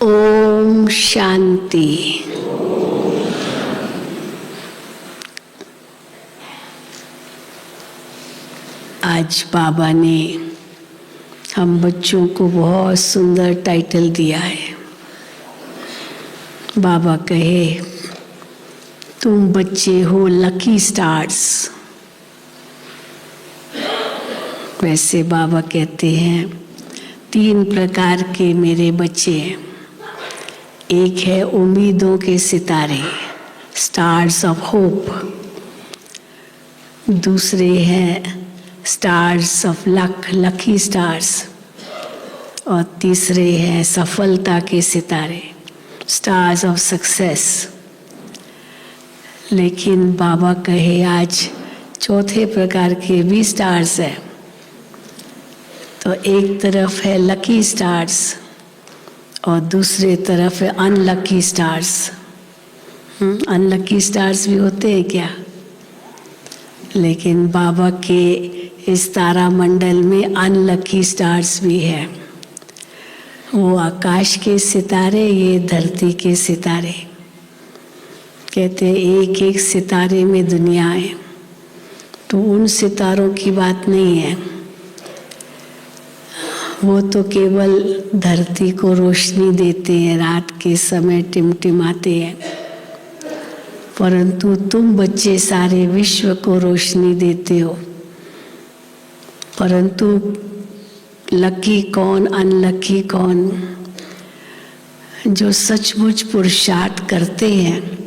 ओम शांति। आज बाबा ने हम बच्चों को बहुत सुंदर टाइटल दिया है। बाबा कहे तुम बच्चे हो लकी स्टार्स। वैसे बाबा कहते हैं 3 प्रकार के मेरे बच्चे हैं। एक है उम्मीदों के सितारे, स्टार्स ऑफ होप। दूसरे हैं stars of luck, lucky stars. और तीसरे हैं सफलता के सितारे, स्टार्स ऑफ सक्सेस। लेकिन बाबा कहे आज चौथे प्रकार के भी स्टार्स हैं। तो एक तरफ है लकी स्टार्स और दूसरे तरफ है अनलकी स्टार्स। अनलकी स्टार्स भी होते हैं क्या? लेकिन बाबा के इस तारा मंडल में अनलकी स्टार्स भी है। वो आकाश के सितारे, ये धरती के सितारे। कहते हैं एक एक सितारे में दुनिया है। तो उन सितारों की बात नहीं है, वो तो केवल धरती को रोशनी देते हैं, रात के समय टिमटिमाते हैं। परंतु तुम बच्चे सारे विश्व को रोशनी देते हो। परंतु लकी कौन, अनलकी कौन? जो सचमुच पुरुषार्थ करते हैं,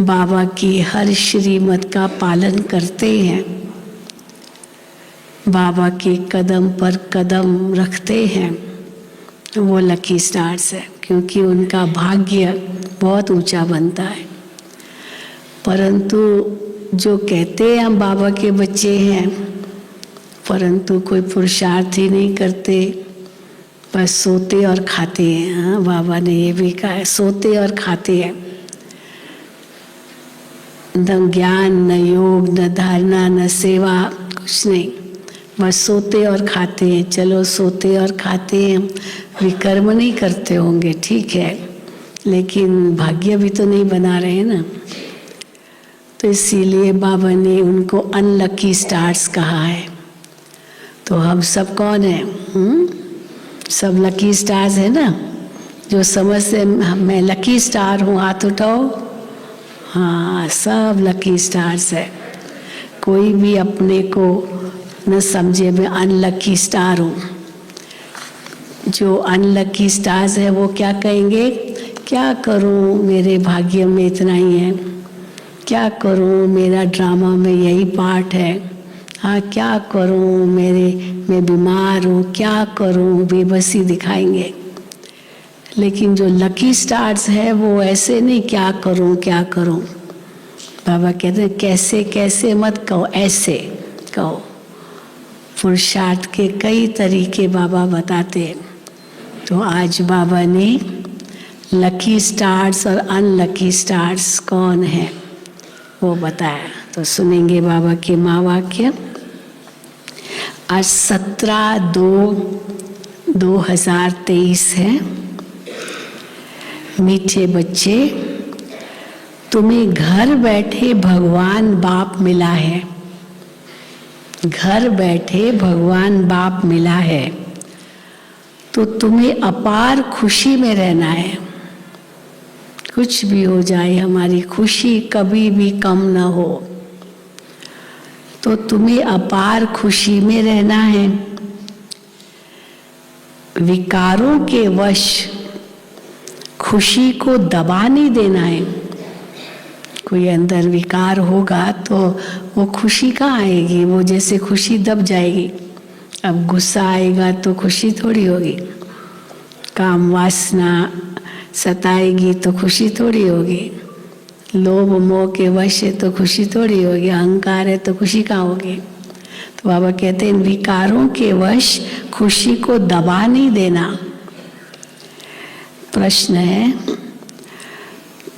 बाबा की हर श्रीमत का पालन करते हैं, बाबा के कदम पर कदम रखते हैं, वो लकी स्टार्स है। क्योंकि उनका भाग्य बहुत ऊंचा बनता है। परंतु जो कहते हैं हम बाबा के बच्चे हैं, परंतु कोई पुरुषार्थ ही नहीं करते, बस सोते और खाते हैं। हाँ, बाबा ने ये भी कहा है, सोते और खाते हैं। न ज्ञान, न योग, न धारणा, न सेवा, कुछ नहीं, बस सोते और खाते हैं। चलो सोते और खाते हैं, विकर्म नहीं करते होंगे, ठीक है, लेकिन भाग्य भी तो नहीं बना रहे हैं ना। तो इसीलिए बाबा ने उनको अनलकी स्टार्स कहा है। तो हम सब कौन हैं? सब लकी स्टार्स है ना। जो समझते मैं लकी स्टार हूँ, हाथ उठाओ। हाँ, सब लकी स्टार्स है। कोई भी अपने को न समझे मैं अनलकी स्टार हूँ। जो अनलकी स्टार्स है वो क्या कहेंगे? क्या करूँ, मेरे भाग्य में इतना ही है। क्या करूँ, मेरा ड्रामा में यही पार्ट है। हाँ, क्या करूँ, मैं बीमार हूँ, क्या करूँ, बेबसी दिखाएंगे। लेकिन जो लकी स्टार्स है वो ऐसे नहीं क्या करूँ क्या करूँ। बाबा कहते हैं कैसे कैसे मत कहो, ऐसे कहो। पुरुषार्थ के कई तरीके बाबा बताते हैं। तो आज बाबा ने लकी स्टार्स और अनलकी स्टार्स कौन है वो बताया। तो सुनेंगे बाबा के महावाक्य। आज 17/2/2023 है। मीठे बच्चे, तुम्हें घर बैठे भगवान बाप मिला है। घर बैठे भगवान बाप मिला है तो तुम्हें अपार खुशी में रहना है। कुछ भी हो जाए, हमारी खुशी कभी भी कम न हो। तो तुम्हें अपार खुशी में रहना है। विकारों के वश खुशी को दबा नहीं देना है। कोई अंदर विकार होगा तो वो खुशी कहाँ आएगी? वो जैसे खुशी दब जाएगी। अब गुस्सा आएगा तो खुशी थोड़ी होगी। काम वासना सताएगी तो खुशी थोड़ी होगी। लोभ मोह के वश है तो खुशी थोड़ी होगी। अहंकार है तो खुशी कहाँ होगी? तो बाबा कहते हैं इन विकारों के वश खुशी को दबा नहीं देना। प्रश्न है,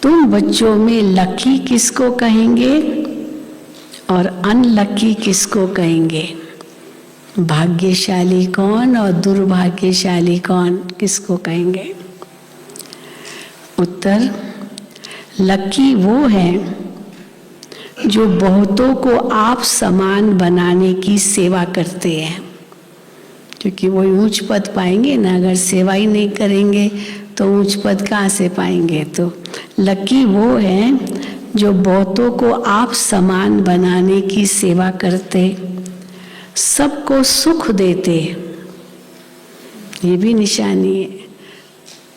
तुम बच्चों में लकी किसको कहेंगे और अनलकी किसको कहेंगे? भाग्यशाली कौन और दुर्भाग्यशाली कौन, किसको कहेंगे? उत्तर, लकी वो है जो बहुतों को आप समान बनाने की सेवा करते हैं, क्योंकि वो ऊंच पद पाएंगे ना। अगर सेवा ही नहीं करेंगे तो ऊंच पद कहाँ से पाएंगे? तो लकी वो है जो बहुतों को आप समान बनाने की सेवा करते, सबको सुख देते, ये भी निशानी है,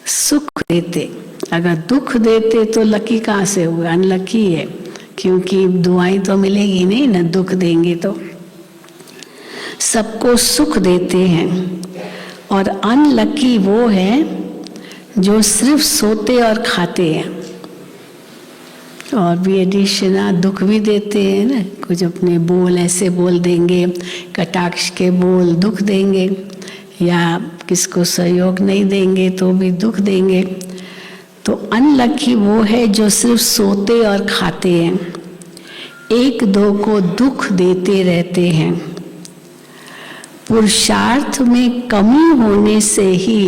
सुख देते। अगर दुख देते तो लकी कहाँ से हुए? अनलकी है, क्योंकि दुआएं तो मिलेगी नहीं ना, दुख देंगे तो। सबको सुख देते हैं। और अनलकी वो है जो सिर्फ सोते और खाते हैं, और भी एडिशन दुख भी देते हैं ना। कुछ अपने बोल ऐसे बोल देंगे, कटाक्ष के बोल दुख देंगे, या किसको सहयोग नहीं देंगे तो भी दुख देंगे। तो अनलकी वो है जो सिर्फ सोते और खाते हैं, एक दो को दुख देते रहते हैं, पुरुषार्थ में कमी होने से ही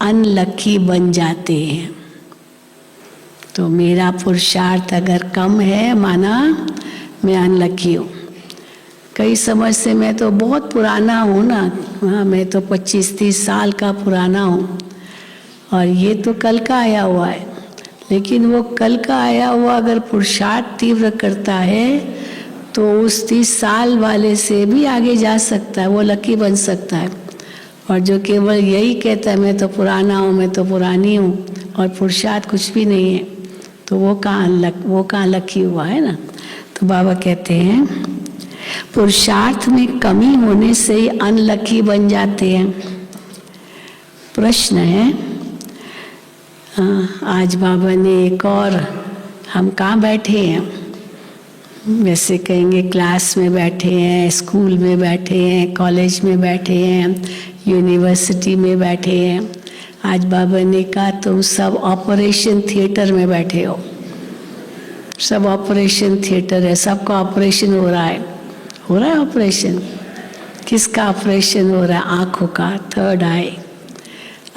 अनलकी बन जाते हैं। तो मेरा पुरुषार्थ अगर कम है, माना मैं अनलकी हूँ। कई समझ से मैं तो बहुत पुराना हूँ ना, हाँ मैं तो 25-30 साल का पुराना हूँ, और ये तो कल का आया हुआ है। लेकिन वो कल का आया हुआ अगर पुरुषार्थ तीव्र करता है तो उस 30 साल वाले से भी आगे जा सकता है, वो लकी बन सकता है। और जो केवल यही कहता है मैं तो पुराना हूँ, मैं तो पुरानी हूँ, और पुरुषार्थ कुछ भी नहीं है, तो वो कहाँ लकी हुआ है ना। तो बाबा कहते हैं पुरुषार्थ में कमी होने से ही अनलकी बन जाते हैं। प्रश्न है, आज बाबा ने एक और, हम कहाँ बैठे हैं? वैसे कहेंगे क्लास में बैठे हैं, स्कूल में बैठे हैं, कॉलेज में बैठे हैं, यूनिवर्सिटी में बैठे हैं। आज बाबा ने कहा तुम सब ऑपरेशन थिएटर में बैठे हो। सब ऑपरेशन थिएटर है, सबका ऑपरेशन हो रहा है ऑपरेशन। किसका ऑपरेशन हो रहा है? आँखों का, थर्ड आई।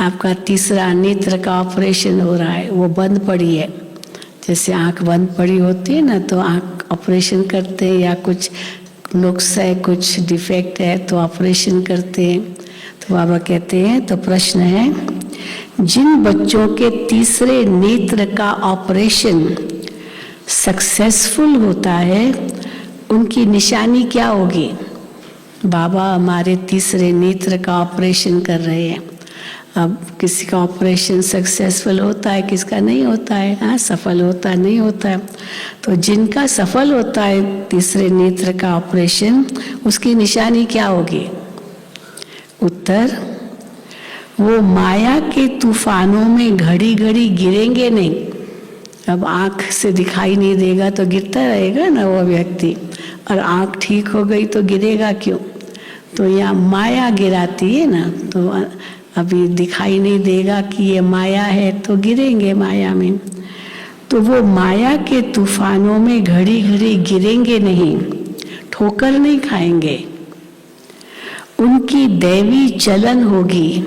आपका तीसरा नेत्र का ऑपरेशन हो रहा है, वो बंद पड़ी है। जैसे आँख बंद पड़ी होती है ना, तो आँख ऑपरेशन करते हैं, या कुछ नुक्स है, कुछ डिफेक्ट है तो ऑपरेशन करते हैं। तो बाबा कहते हैं, तो प्रश्न है, जिन बच्चों के तीसरे नेत्र का ऑपरेशन सक्सेसफुल होता है उनकी निशानी क्या होगी? बाबा हमारे तीसरे नेत्र का ऑपरेशन कर रहे हैं। अब किसी का ऑपरेशन सक्सेसफुल होता है, किसका नहीं होता है, हाँ सफल होता है, नहीं होता है। तो जिनका सफल होता है तीसरे नेत्र का ऑपरेशन, उसकी निशानी क्या होगी? उत्तर, वो माया के तूफानों में घड़ी घड़ी गिरेंगे नहीं। अब आँख से दिखाई नहीं देगा तो गिरता रहेगा ना वो व्यक्ति, और आँख ठीक हो गई तो गिरेगा क्यों? तो यहाँ माया गिराती है ना, तो अभी दिखाई नहीं देगा कि ये माया है तो गिरेंगे माया में। तो वो माया के तूफानों में घड़ी घड़ी गिरेंगे नहीं, ठोकर नहीं खाएंगे। उनकी दैवी चलन होगी,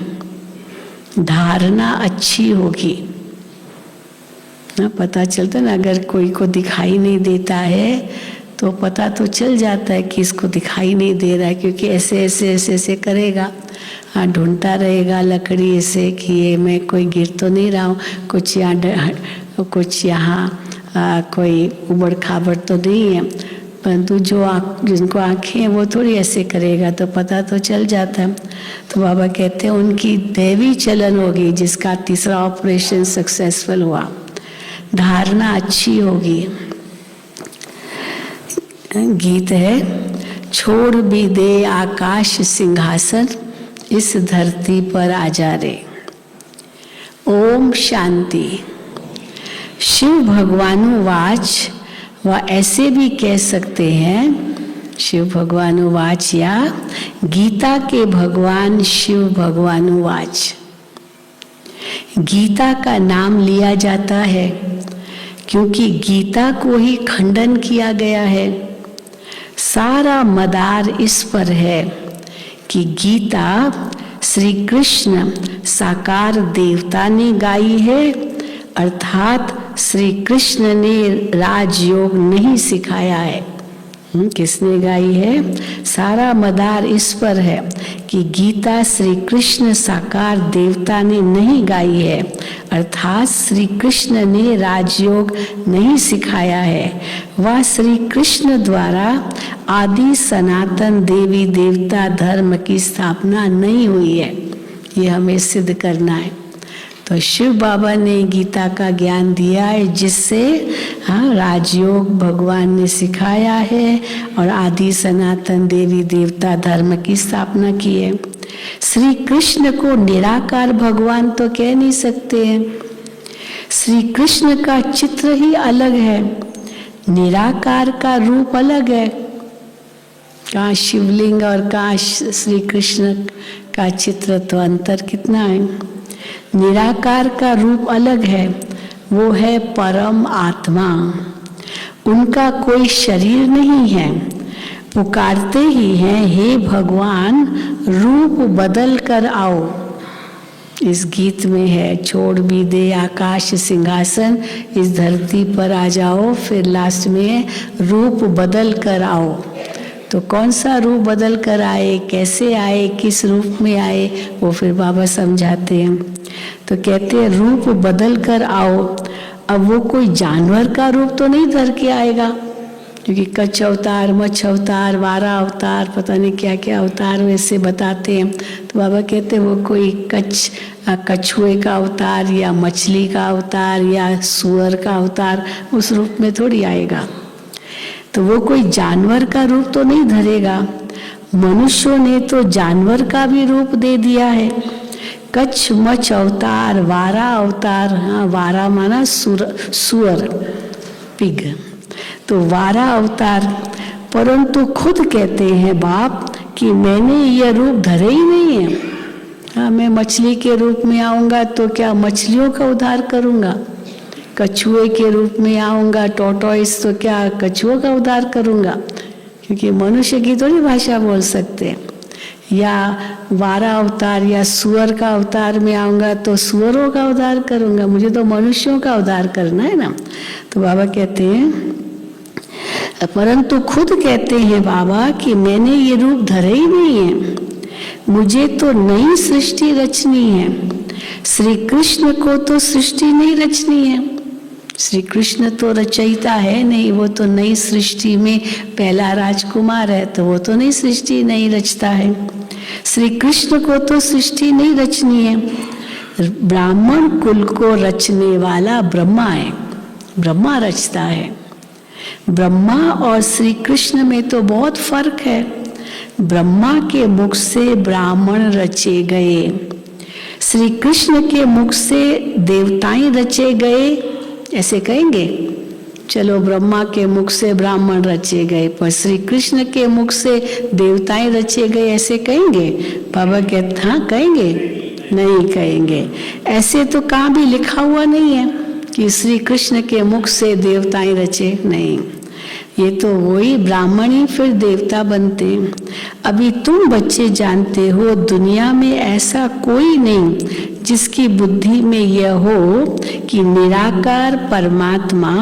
धारणा अच्छी होगी ना। पता चलता ना, अगर कोई को दिखाई नहीं देता है तो पता तो चल जाता है कि इसको दिखाई नहीं दे रहा है, क्योंकि ऐसे ऐसे ऐसे ऐसे करेगा, हाँ ढूंढता रहेगा लकड़ी ऐसे कि ये मैं कोई गिर तो नहीं रहा हूँ, कुछ यहाँ कोई उबड़ खाबड़ तो नहीं है। परंतु जिनको आँखें हैं वो थोड़ी ऐसे करेगा, तो पता तो चल जाता है। तो बाबा कहते हैं उनकी दैवी चलन होगी, जिसका तीसरा ऑपरेशन सक्सेसफुल हुआ, धारणा अच्छी होगी। गीत है, छोड़ भी दे आकाश सिंहासन, इस धरती पर आ जा रे। ओम शांति। शिव भगवानुवाच, व ऐसे भी कह सकते हैं शिव भगवानुवाच, या गीता के भगवान शिव भगवानुवाच। गीता का नाम लिया जाता है क्योंकि गीता को ही खंडन किया गया है। सारा मदार इस पर है, कि गीता श्री कृष्ण साकार देवता ने गाई है, अर्थात श्री कृष्ण ने राजयोग नहीं सिखाया है। किसने गाई है? सारा मदार इस पर है कि गीता श्री कृष्ण साकार देवता ने नहीं गाई है, अर्थात श्री कृष्ण ने राजयोग नहीं सिखाया है। वह श्री कृष्ण द्वारा आदि सनातन देवी देवता धर्म की स्थापना नहीं हुई है, ये हमें सिद्ध करना है। तो शिव बाबा ने गीता का ज्ञान दिया है, जिससे राजयोग भगवान ने सिखाया है और आदि सनातन देवी देवता धर्म की स्थापना की है। श्री कृष्ण को निराकार भगवान तो कह नहीं सकते हैं, श्री कृष्ण का चित्र ही अलग है, निराकार का रूप अलग है। कहाँ शिवलिंग और कहाँ श्री कृष्ण का चित्र, तो अंतर कितना है। निराकार का रूप अलग है, वो है परम आत्मा, उनका कोई शरीर नहीं है, पुकारते ही हैं हे भगवान रूप बदल कर आओ। इस गीत में है, छोड़ भी दे आकाश सिंहासन, इस धरती पर आ जाओ, फिर लास्ट में रूप बदल कर आओ। तो कौन सा रूप बदल कर आए, कैसे आए, किस रूप में आए, वो फिर बाबा समझाते हैं। तो कहते हैं रूप बदल कर आओ। अब वो कोई जानवर का रूप तो नहीं धर के आएगा, क्योंकि कच्छ अवतार, मच्छ अवतार, वारा अवतार, पता नहीं क्या क्या अवतार वैसे बताते हैं। तो बाबा कहते हैं वो कोई कछुए का अवतार या मछली का अवतार या सुअर का अवतार उस रूप में थोड़ी आएगा। तो वो कोई जानवर का रूप तो नहीं धरेगा। मनुष्यों ने तो जानवर का भी रूप दे दिया है, कच्छ मच्छ अवतार, वारा अवतार। हाँ, वारा माना सुअर, पिग, तो वारा अवतार। परंतु खुद कहते हैं बाप कि मैंने यह रूप धरे ही नहीं है। हाँ, मैं मछली के रूप में आऊंगा तो क्या मछलियों का उद्धार करूंगा, कछुए के रूप में आऊंगा टॉर्टोइस तो क्या कछुओं का उद्धार करूंगा, क्योंकि मनुष्य की थोड़ी भाषा बोल सकते हैं। या वारा अवतार या सुअर का अवतार में आऊंगा तो सुअरों का उद्धार करूंगा, मुझे तो मनुष्यों का उद्धार करना है ना। तो बाबा कहते हैं, परंतु खुद कहते हैं बाबा कि मैंने ये रूप धरे ही नहीं है, मुझे तो नई सृष्टि रचनी है। श्री कृष्ण को तो सृष्टि नहीं रचनी है, श्री कृष्ण तो रचयिता है नहीं, वो तो नई सृष्टि में पहला राजकुमार है, तो वो तो नई सृष्टि नहीं रचता है। श्री कृष्ण को तो सृष्टि नहीं रचनी है, ब्राह्मण कुल को रचने वाला ब्रह्मा है, ब्रह्मा रचता है। ब्रह्मा और श्री कृष्ण में तो बहुत फर्क है। ब्रह्मा के मुख से ब्राह्मण रचे गए, श्री कृष्ण के मुख से देवताएं रचे गए, ऐसे कहेंगे। चलो, ब्रह्मा के मुख से ब्राह्मण रचे गए, पर श्री कृष्ण के मुख से देवताएं रचे गए, ऐसे कहेंगे? बाबा कहते हाँ कहेंगे, नहीं कहेंगे। ऐसे तो कहाँ भी लिखा हुआ नहीं है कि श्री कृष्ण के मुख से देवताएं रचे, नहीं। ये तो वही ब्राह्मण ही फिर देवता बनते हैं। अभी तुम बच्चे जानते हो दुनिया में ऐसा कोई नहीं जिसकी बुद्धि में यह हो कि निराकार परमात्मा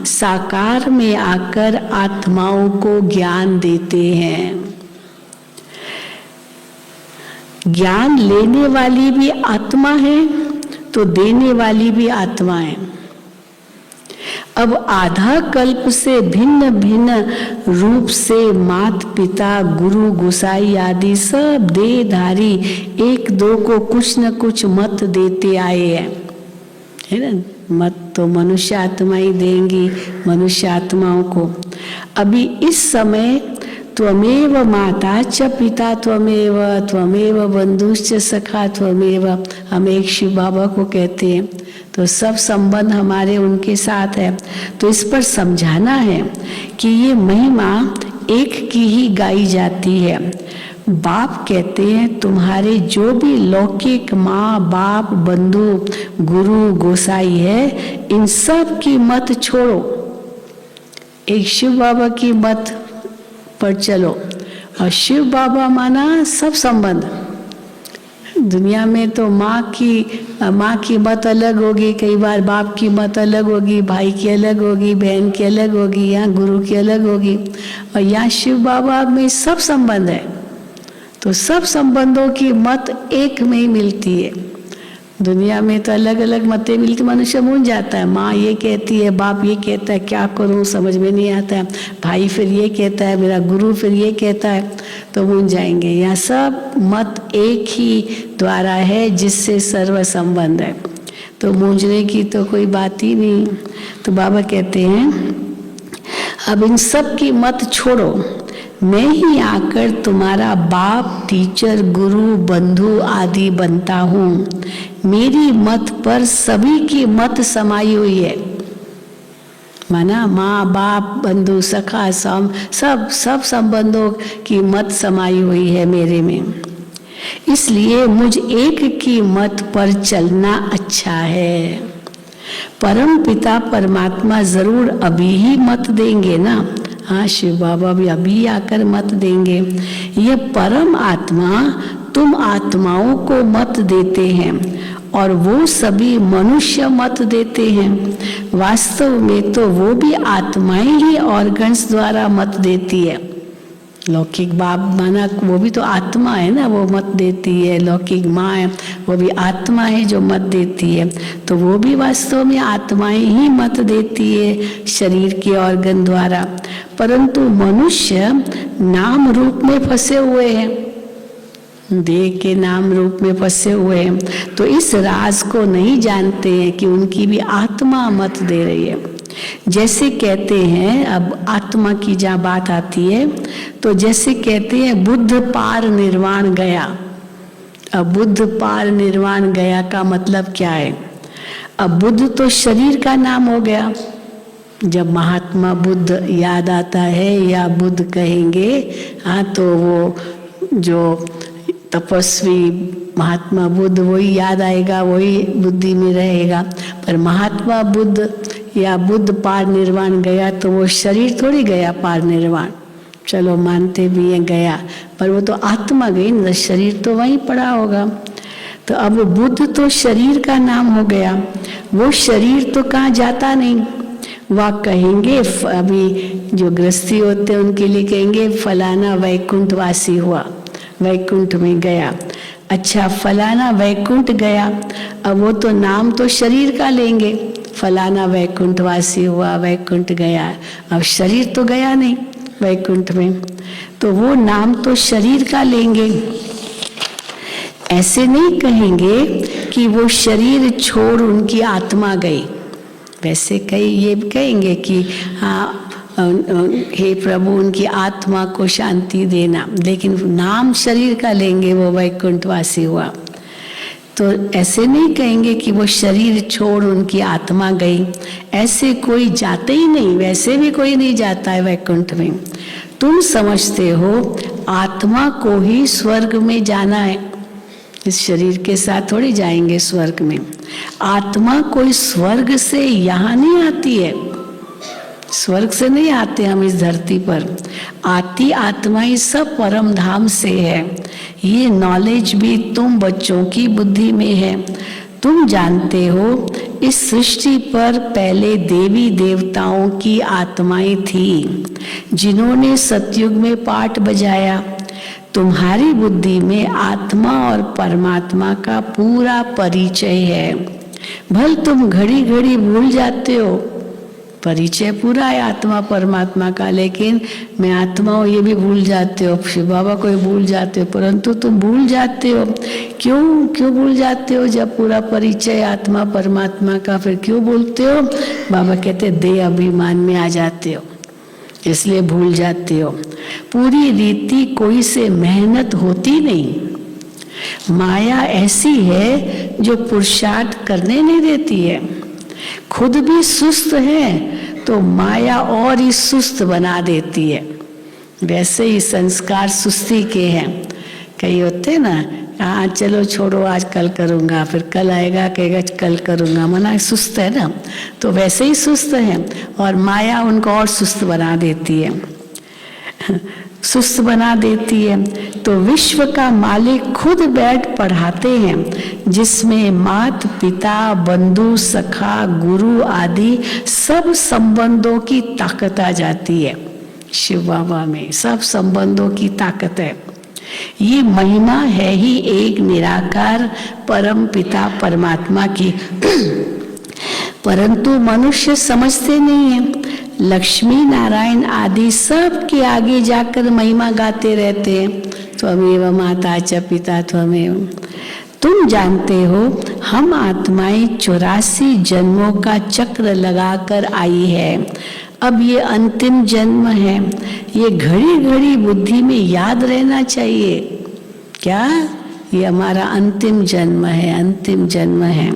साकार में आकर आत्माओं को ज्ञान देते हैं। ज्ञान लेने वाली भी आत्मा है तो देने वाली भी आत्मा है। अब आधा कल्प से भिन्न भिन्न रूप से मात पिता गुरु गोसाई आदि सब देहधारी एक दो को कुछ न कुछ मत देते आए हैं, है ना। मत तो मनुष्य आत्मा ही देंगी मनुष्य आत्माओं को। अभी इस समय त्वमेव माता च पिता त्वमेव, त्वमेव बंधुश्च सखा त्वमेव, हम एक शिव बाबा को कहते हैं, तो सब संबंध हमारे उनके साथ है। तो इस पर समझाना है कि ये महिमा एक की ही गाई जाती है। बाप कहते हैं तुम्हारे जो भी लौकिक माँ बाप बंधु गुरु गोसाई है, इन सब की मत छोड़ो, एक शिव बाबा की मत पर चलो और शिव बाबा माना सब संबंध। दुनिया में तो माँ की मत अलग होगी, कई बार बाप की मत अलग होगी, भाई की अलग होगी, बहन की अलग होगी, यहाँ गुरु की अलग होगी, और यहाँ शिव बाबा में सब संबंध है। तो सब संबंधों की मत एक में ही मिलती है। दुनिया में तो अलग अलग मतें मिलती, मनुष्य मूंझ जाता है। माँ ये कहती है, बाप ये कहता है, क्या करूँ समझ में नहीं आता है। भाई फिर ये कहता है, मेरा गुरु फिर ये कहता है, तो मूंझ जाएंगे। यहाँ सब मत एक ही द्वारा है जिससे सर्व संबंध है, तो मूंझने की तो कोई बात ही नहीं। तो बाबा कहते हैं अब इन सब की मत छोड़ो, मैं ही आकर तुम्हारा बाप, टीचर, गुरु, बंधु आदि बनता हूँ। मेरी मत पर सभी की मत समाई हुई है। माना माँ बाप बंधु सखा सब संबंधों की मत समाई हुई है मेरे में। इसलिए मुझ एक की मत पर चलना अच्छा है। परम पिता परमात्मा जरूर अभी ही मत देंगे ना। हाँ, शिव बाबा भी अभी आकर मत देंगे। ये परम आत्मा तुम आत्माओं को मत देते हैं और वो सभी मनुष्य मत देते हैं। वास्तव में तो वो भी आत्माएं ही ऑर्गन्स द्वारा मत देती है। लौकिक बाप माना वो भी तो आत्मा है ना, वो मत देती है। लौकिक माँ है, वो भी आत्मा है जो मत देती है। तो वो भी वास्तव में आत्माएं ही मत देती है शरीर के ऑर्गन द्वारा। परंतु मनुष्य नाम रूप में फंसे हुए हैं, देह के नाम रूप में फंसे हुए हैं। तो इस राज को नहीं जानते हैं कि उनकी भी आत्मा मत दे रही है। जैसे कहते हैं, अब आत्मा की जहाँ बात आती है तो जैसे कहते हैं बुद्ध पार निर्वाण गया। अब बुद्ध पार निर्वाण गया का मतलब क्या है? अब बुद्ध तो शरीर का नाम हो गया। जब महात्मा बुद्ध याद आता है या बुद्ध कहेंगे, हाँ, तो वो जो तपस्वी महात्मा बुद्ध वही याद आएगा, वही बुद्धि में रहेगा। पर महात्मा बुद्ध या बुद्ध पार निर्वाण गया तो वो शरीर थोड़ी गया पार निर्वाण। चलो मानते भी हैं गया, पर वो तो आत्मा गई ना, शरीर तो वहीं पड़ा होगा। तो अब बुद्ध तो शरीर का नाम हो गया, वो शरीर तो कहाँ जाता नहीं। वह कहेंगे, अभी जो गृहस्थी होते हैं उनके लिए कहेंगे फलाना वैकुंठवासी हुआ, वैकुंठ में गया। अच्छा, फलाना वैकुंठ गया, अब वो तो नाम तो शरीर का लेंगे, फलाना वैकुंठवासी हुआ, वैकुंठ गया। अब शरीर तो गया नहीं वैकुंठ में, तो वो नाम तो शरीर का लेंगे। ऐसे नहीं कहेंगे कि वो शरीर छोड़ उनकी आत्मा गई। वैसे कई ये कहेंगे कि हाँ, हे प्रभु उनकी आत्मा को शांति देना, लेकिन नाम शरीर का लेंगे, वो वैकुंठवासी हुआ। तो ऐसे नहीं कहेंगे कि वो शरीर छोड़ उनकी आत्मा गई। ऐसे कोई जाते ही नहीं, वैसे भी कोई नहीं जाता है वैकुंठ में। तुम समझते हो आत्मा को ही स्वर्ग में जाना है, इस शरीर के साथ थोड़ी जाएंगे स्वर्ग में। आत्मा कोई स्वर्ग से यहाँ नहीं आती है, स्वर्ग से नहीं आते हम इस धरती पर। आती आत्मा ही सब परम धाम से है। ये नॉलेज भी तुम बच्चों की बुद्धि में है। तुम जानते हो इस सृष्टि पर पहले देवी देवताओं की आत्माएं थी जिन्होंने सतयुग में पाठ बजाया। तुम्हारी बुद्धि में आत्मा और परमात्मा का पूरा परिचय है। भले तुम घड़ी घड़ी भूल जाते हो, परिचय पूरा है आत्मा परमात्मा का, लेकिन मैं आत्मा हूँ ये भी भूल जाते हो, शिव बाबा को भूल जाते हो, परंतु तुम भूल जाते हो। क्यों भूल जाते हो? जब पूरा परिचय आत्मा परमात्मा का, फिर क्यों भूलते हो? बाबा कहते देह अभिमान में आ जाते हो, इसलिए भूल जाते हो। पूरी रीति कोई से मेहनत होती नहीं। माया ऐसी है जो पुरुषार्थ करने नहीं देती है। खुद भी सुस्त है तो माया और ही सुस्त बना देती है। वैसे ही संस्कार सुस्ती के हैं। कई होते हैं ना, हाँ चलो छोड़ो आज कल करूँगा, फिर कल आएगा कहेगा कल करूँगा, मना सुस्त है ना, तो वैसे ही सुस्त है और माया उनको और सुस्त बना देती है। सुस्त बना देती है। तो विश्व का मालिक खुद बैठ पढ़ाते हैं, जिसमें माता पिता बंधु सखा गुरु आदि सब संबंधों की ताकत आ जाती है। शिव बाबा में सब संबंधों की ताकत है। ये महिमा है ही एक निराकार परम पिता परमात्मा की, परंतु मनुष्य समझते नहीं है। लक्ष्मी नारायण आदि सब के आगे जाकर महिमा गाते रहते हैं, त्वमेव माता च पिता त्वमेव। तुम जानते हो हम आत्माएं 84 जन्मों का चक्र लगाकर आई है। अब ये अंतिम जन्म है। ये घड़ी घड़ी बुद्धि में याद रहना चाहिए। क्या? ये हमारा अंतिम जन्म है, अंतिम जन्म है।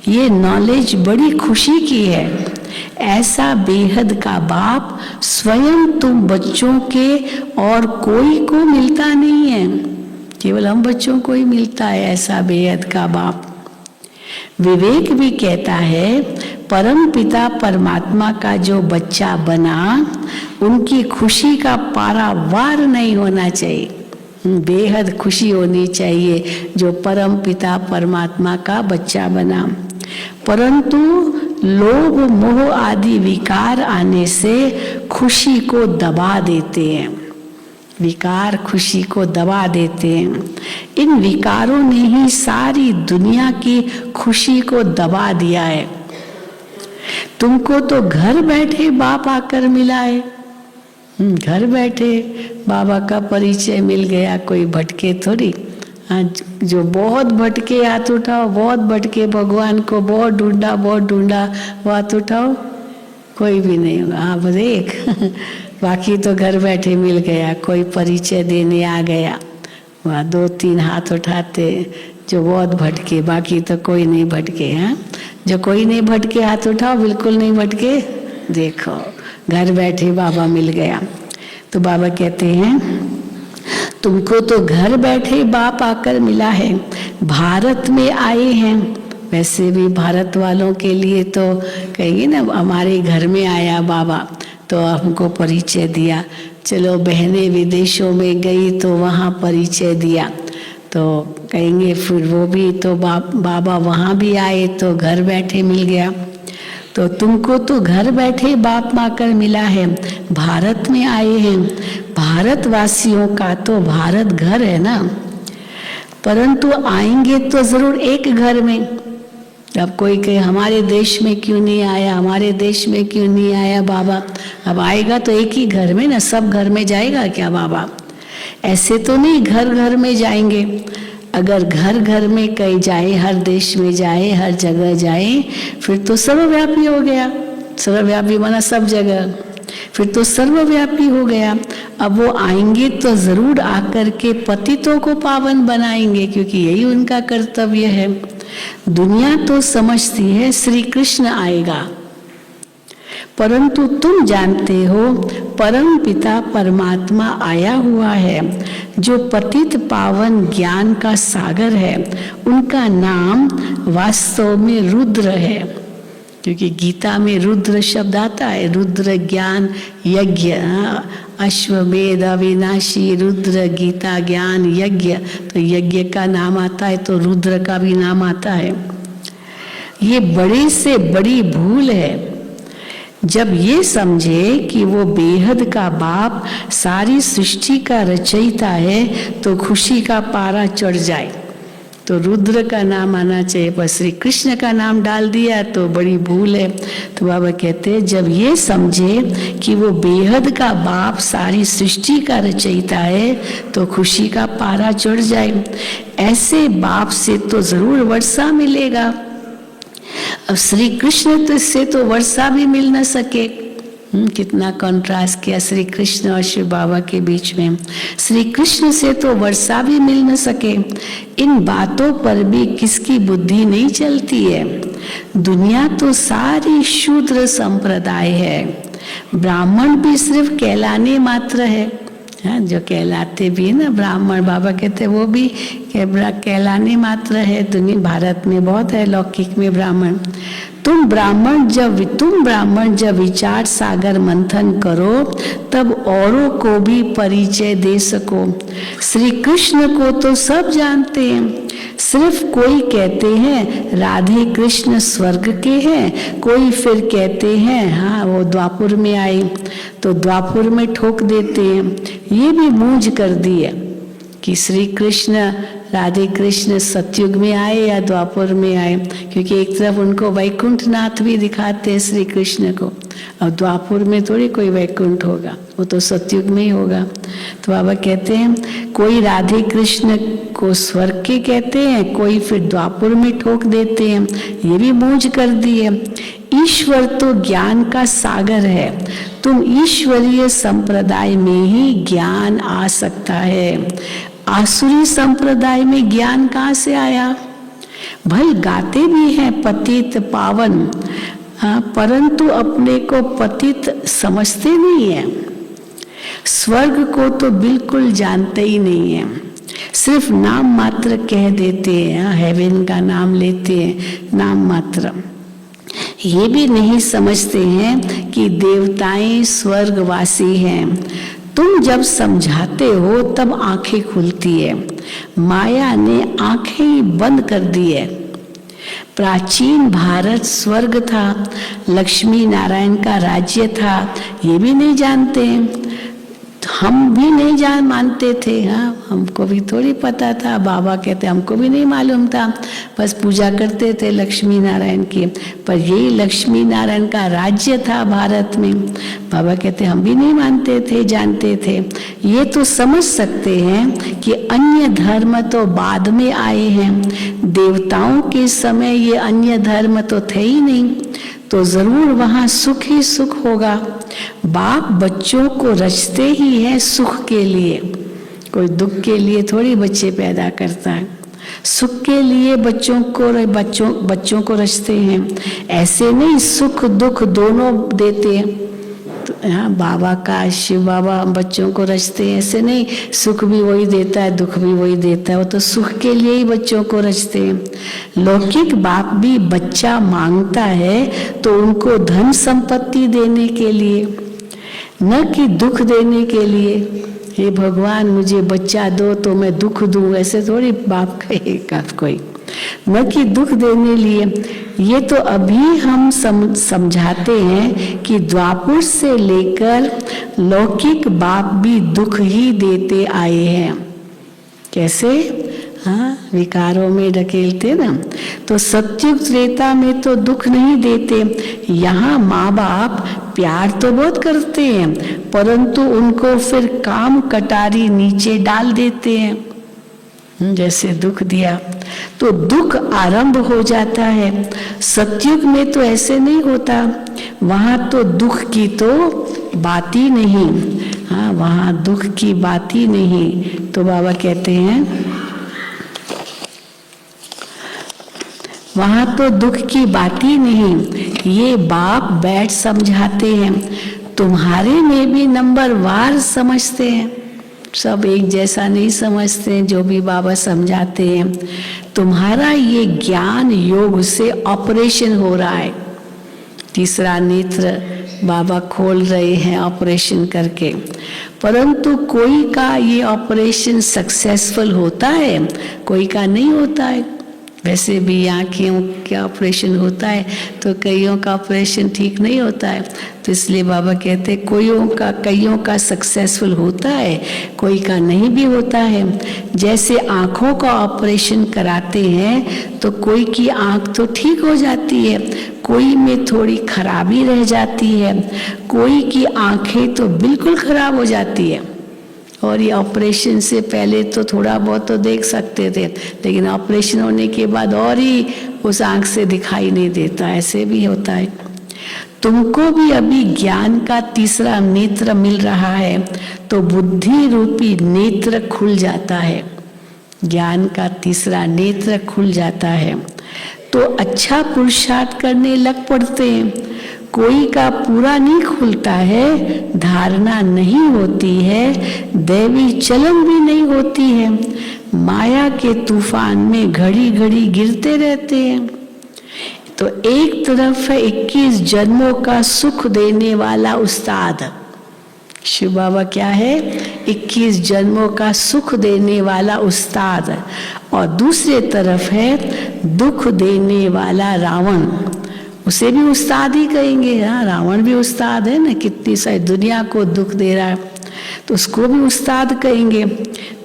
ये नॉलेज बड़ी खुशी की है। ऐसा बेहद का बाप स्वयं तुम बच्चों के और कोई को मिलता नहीं है, केवल हम बच्चों को ही मिलता है ऐसा बेहद का बाप। विवेक भी कहता है परम पिता परमात्मा का जो बच्चा बना उनकी खुशी का पारावार नहीं होना चाहिए। बेहद खुशी होनी चाहिए जो परम पिता परमात्मा का बच्चा बना। परंतु लोभ मोह आदि विकार आने से खुशी को दबा देते हैं। विकार खुशी को दबा देते हैं। इन विकारों ने ही सारी दुनिया की खुशी को दबा दिया है। तुमको तो घर बैठे बाप आकर मिला है। घर बैठे बाबा का परिचय मिल गया। कोई भटके थोड़ी। जो बहुत भटके हाथ उठाओ, बहुत भटके, भगवान को बहुत ढूंढा वो हाथ उठाओ, कोई भी नहीं होगा। हाँ बस एक बाकी तो घर बैठे मिल गया। कोई परिचय देने आ गया, वहाँ 2-3 हाथ उठाते जो बहुत भटके, बाकी तो कोई नहीं भटके। हैं जो कोई नहीं भटके हाथ उठाओ, बिल्कुल नहीं भटके। देखो घर बैठे बाबा मिल गया। तो बाबा कहते हैं तुमको तो घर बैठे बाप आकर मिला है। भारत में आए हैं। वैसे भी भारत वालों के लिए तो कहेंगे ना हमारे घर में आया बाबा, तो हमको परिचय दिया। चलो बहनें विदेशों में गई तो वहाँ परिचय दिया, तो कहेंगे फिर वो भी तो बाबा वहाँ भी आए तो घर बैठे मिल गया। तो तुमको तो घर बैठे बाप माकर मिला है। भारत में आए हैं। भारतवासियों का तो भारत घर है ना, परंतु आएंगे तो जरूर एक घर में। अब कोई कहे हमारे देश में क्यों नहीं आया, हमारे देश में क्यों नहीं आया बाबा। अब आएगा तो एक ही घर में ना, सब घर में जाएगा क्या बाबा? ऐसे तो नहीं घर घर में जाएंगे। अगर घर घर में कहीं जाए, हर देश में जाए, हर जगह जाए, फिर तो सर्वव्यापी हो गया। सर्वव्यापी माना सब जगह, फिर तो सर्वव्यापी हो गया। अब वो आएंगे तो जरूर आकर के पतितों को पावन बनाएंगे, क्योंकि यही उनका कर्तव्य है। दुनिया तो समझती है श्री कृष्ण आएगा, परंतु तुम जानते हो परम पिता परमात्मा आया हुआ है, जो पतित पावन ज्ञान का सागर है। उनका नाम वास्तव में रुद्र है, क्योंकि गीता में रुद्र शब्द आता है। रुद्र ज्ञान यज्ञ, अश्वमेध अविनाशी रुद्र गीता ज्ञान यज्ञ, तो यज्ञ का नाम आता है तो रुद्र का भी नाम आता है। ये बड़े से बड़ी भूल है जब ये समझे कि वो बेहद का बाप सारी सृष्टि का रचयिता है तो खुशी का पारा चढ़ जाए। तो रुद्र का नाम आना चाहिए, पर श्री कृष्ण का नाम डाल दिया तो बड़ी भूल है। तो बाबा कहते हैं जब ये समझे कि वो बेहद का बाप सारी सृष्टि का रचयिता है तो खुशी का पारा चढ़ जाए। ऐसे बाप से तो जरूर वर्षा मिलेगा। अब श्री कृष्ण तो से तो वर्षा भी मिल न सके। कितना कंट्रास्ट किया श्री कृष्ण और शिव बाबा के बीच में। श्री कृष्ण से तो वर्षा भी मिल न सके। इन बातों पर भी किसकी बुद्धि नहीं चलती है। दुनिया तो सारी शूद्र संप्रदाय है। ब्राह्मण भी सिर्फ कहलाने मात्र है। जो कहलाते भी है ना ब्राह्मण, बाबा कहते वो भी कहलाने मात्र है। दुनिया भारत में बहुत है लौकिक में ब्राह्मण। तुम ब्राह्मण जब विचार सागर मंथन करो तब औरों को भी परिचय दे सको। श्री कृष्ण को तो सब जानते हैं, सिर्फ कोई कहते हैं राधे कृष्ण स्वर्ग के हैं, कोई फिर कहते हैं हाँ वो द्वापुर में आए, तो द्वापुर में ठोक देते हैं। ये भी मूंज कर दी है कि श्री कृष्ण राधे कृष्ण सतयुग में आए या द्वापुर में आए, क्योंकि एक तरफ उनको वैकुंठ नाथ भी दिखाते हैं श्री कृष्ण को, और द्वापुर में थोड़ी कोई वैकुंठ होगा, वो तो सतयुग में ही होगा। तो बाबा कहते हैं कोई राधे कृष्ण को स्वर्ग के कहते हैं, कोई फिर द्वापुर में ठोक देते हैं, ये भी मूंज कर दी है। ईश्वर तो ज्ञान का सागर है, तुम ईश्वरीय संप्रदाय में ही ज्ञान आ सकता है। आसुरी संप्रदाय में ज्ञान कहाँ से आया? भले गाते भी हैं पतित पावन, परंतु अपने को पतित समझते नहीं है। स्वर्ग को तो बिल्कुल जानते ही नहीं है, सिर्फ नाम मात्र कह देते हैं, हेवन का नाम लेते हैं, नाम मात्र। ये भी नहीं समझते हैं कि देवताएं स्वर्गवासी हैं। तुम जब समझाते हो तब आंखें खुलती है, माया ने आंखें ही बंद कर दी है। प्राचीन भारत स्वर्ग था, लक्ष्मी नारायण का राज्य था, ये भी नहीं जानते हैं। हम भी नहीं मानते थे, हाँ हमको भी थोड़ी पता था। बाबा कहते हमको भी नहीं मालूम था, बस पूजा करते थे लक्ष्मी नारायण की, पर यही लक्ष्मी नारायण का राज्य था भारत में। बाबा कहते हम भी नहीं मानते थे, जानते थे। ये तो समझ सकते हैं कि अन्य धर्म तो बाद में आए हैं, देवताओं के समय ये अन्य धर्म तो थे ही नहीं, तो जरूर वहां सुख ही सुख होगा। बाप बच्चों को रचते ही है सुख के लिए, कोई दुख के लिए थोड़ी बच्चे पैदा करता है। सुख के लिए बच्चों को रचते हैं, ऐसे नहीं सुख दुख दोनों देते हैं। तो हाँ बाबा का शिव बाबा बच्चों को रचते हैं, ऐसे नहीं सुख भी वही देता है दुख भी वही देता है, वो तो सुख के लिए ही बच्चों को रचते हैं। लौकिक बाप भी बच्चा मांगता है तो उनको धन संपत्ति देने के लिए, न कि दुख देने के लिए। हे भगवान मुझे बच्चा दो तो मैं दुख दूं, ऐसे थोड़ी बाप कहेगा कोई, न कि दुख देने लिए। ये तो अभी हम समझाते हैं कि द्वापुर से लेकर लौकिक बाप भी दुख ही देते आए हैं। कैसे? हाँ विकारों में ढकेलते ना। तो सत्युग त्रेता में तो दुख नहीं देते, यहाँ माँ बाप प्यार तो बहुत करते हैं, परंतु उनको फिर काम कटारी नीचे डाल देते हैं। जैसे दुख दिया तो दुख आरंभ हो जाता है। सतयुग में तो ऐसे नहीं होता, वहां तो दुख की तो बात ही नहीं। हाँ वहां दुख की बात ही नहीं। तो बाबा कहते हैं वहां तो दुख की बात ही नहीं। ये बाप बैठ समझाते हैं, तुम्हारे में भी नंबर वार समझते हैं, सब एक जैसा नहीं समझते हैं। जो भी बाबा समझाते हैं, तुम्हारा ये ज्ञान योग से ऑपरेशन हो रहा है। तीसरा नेत्र बाबा खोल रहे हैं ऑपरेशन करके, परंतु कोई का ये ऑपरेशन सक्सेसफुल होता है, कोई का नहीं होता है। वैसे भी आँखों का ऑपरेशन होता है तो कईयों का ऑपरेशन ठीक नहीं होता है। तो इसलिए बाबा कहते हैं कईयों का सक्सेसफुल होता है, कोई का नहीं भी होता है। जैसे आँखों का ऑपरेशन कराते हैं तो कोई की आँख तो ठीक हो जाती है, कोई में थोड़ी खराबी रह जाती है, कोई की आँखें तो बिल्कुल खराब हो जाती है। और ये ऑपरेशन से पहले तो थोड़ा बहुत तो देख सकते थे, लेकिन ऑपरेशन होने के बाद और ही उस आँख से दिखाई नहीं देता, ऐसे भी होता है। तुमको भी अभी ज्ञान का तीसरा नेत्र मिल रहा है तो बुद्धि रूपी नेत्र खुल जाता है। ज्ञान का तीसरा नेत्र खुल जाता है तो अच्छा पुरुषार्थ करने लग पड़ते हैं। कोई का पूरा नहीं खुलता है, धारणा नहीं होती है, दैवी चलन भी नहीं होती है, माया के तूफान में घड़ी घड़ी गिरते रहते हैं। तो एक तरफ है 21 जन्मों का सुख देने वाला उस्ताद, शिव बाबा क्या है? 21 जन्मों का सुख देने वाला उस्ताद, और दूसरे तरफ है दुख देने वाला रावण, उसे भी उस्ताद ही कहेंगे। हाँ, रावण भी उस्ताद है ना, कितनी सारी दुनिया को दुख दे रहा है, तो उसको भी उस्ताद कहेंगे।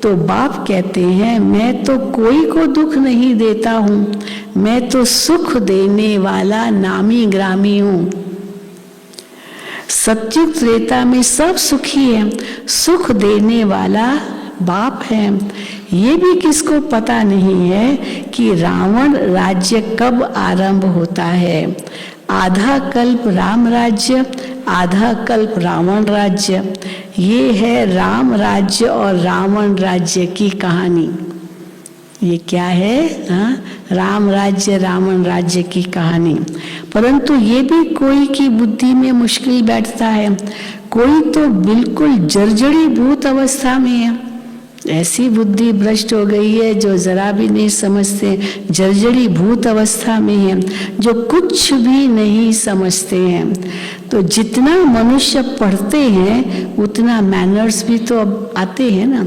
तो बाप कहते हैं मैं तो कोई को दुख नहीं देता हूँ, मैं तो सुख देने वाला नामी ग्रामी हूँ। सत्युग त्रेता में सब सुखी है, सुख देने वाला बाप है। ये भी किसको पता नहीं है कि रावण राज्य कब आरंभ होता है। आधा कल्प राम राज्य, आधा कल्प रावण राज्य। ये है राम राज्य और रावण राज्य की कहानी। ये क्या है? हाँ, राम राज्य रावण राज्य की कहानी। परंतु ये भी कोई की बुद्धि में मुश्किल बैठता है। कोई तो बिल्कुल जर्जरी भूत अवस्था में है, ऐसी बुद्धि भ्रष्ट हो गई है जो जरा भी नहीं समझते, जर्जरी भूत अवस्था में है, जो कुछ भी नहीं समझते हैं। तो जितना मनुष्य पढ़ते हैं उतना मैनर्स भी तो अब आते हैं ना,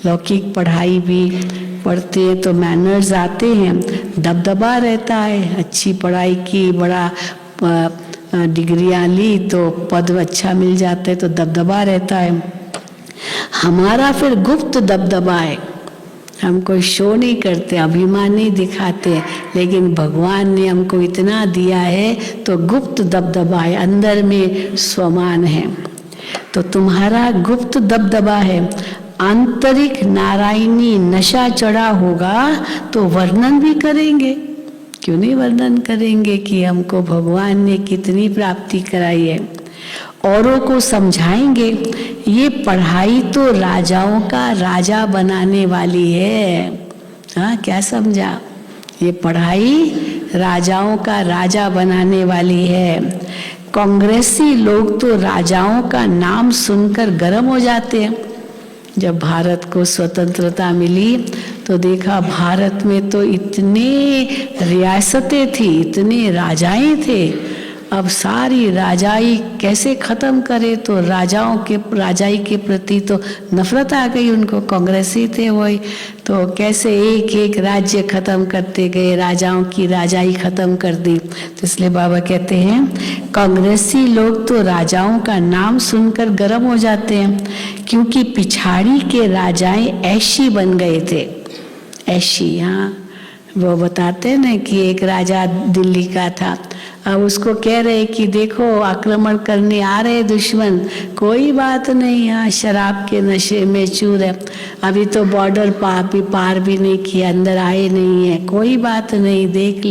लौकिक पढ़ाई भी पढ़ते हैं तो मैनर्स आते हैं, दबदबा रहता है। अच्छी पढ़ाई की, बड़ा डिग्रियां ली तो पद अच्छा मिल जाता है, तो दबदबा रहता है। हमारा फिर गुप्त दबदबा है, हम कोई शो नहीं करते, अभिमान नहीं दिखाते, लेकिन भगवान ने हमको इतना दिया है तो गुप्त दबदबा है, अंदर में स्वमान है। तो तुम्हारा गुप्त दबदबा है। आंतरिक नारायणी नशा चढ़ा होगा तो वर्णन भी करेंगे, क्यों नहीं वर्णन करेंगे कि हमको भगवान ने कितनी प्राप्ति कराई है। औरों को समझाएंगे ये पढ़ाई तो राजाओं का राजा बनाने वाली है। हाँ, क्या समझा? ये पढ़ाई राजाओं का राजा बनाने वाली है। कांग्रेसी लोग तो राजाओं का नाम सुनकर गर्म हो जाते हैं। जब भारत को स्वतंत्रता मिली तो देखा भारत में तो इतने रियासतें थी, इतने राजाएं थे। अब सारी राजाई कैसे खत्म करे, तो राजाई के प्रति तो नफरत आ गई उनको, कांग्रेसी थे वही, तो कैसे एक एक राज्य खत्म करते गए, राजाओं की राजाई खत्म कर दी। तो इसलिए बाबा कहते हैं कांग्रेसी लोग तो राजाओं का नाम सुनकर गर्म हो जाते हैं, क्योंकि पिछाड़ी के राजाएं ऐशी बन गए थे। ऐशी, हाँ, वो बताते हैं ना कि एक राजा दिल्ली का था, अब उसको कह रहे कि देखो आक्रमण करने आ रहे दुश्मन, कोई बात नहीं, यहाँ शराब के नशे में चूर है, अभी तो बॉर्डर पार भी नहीं किया, अंदर आए नहीं है, कोई बात नहीं, देख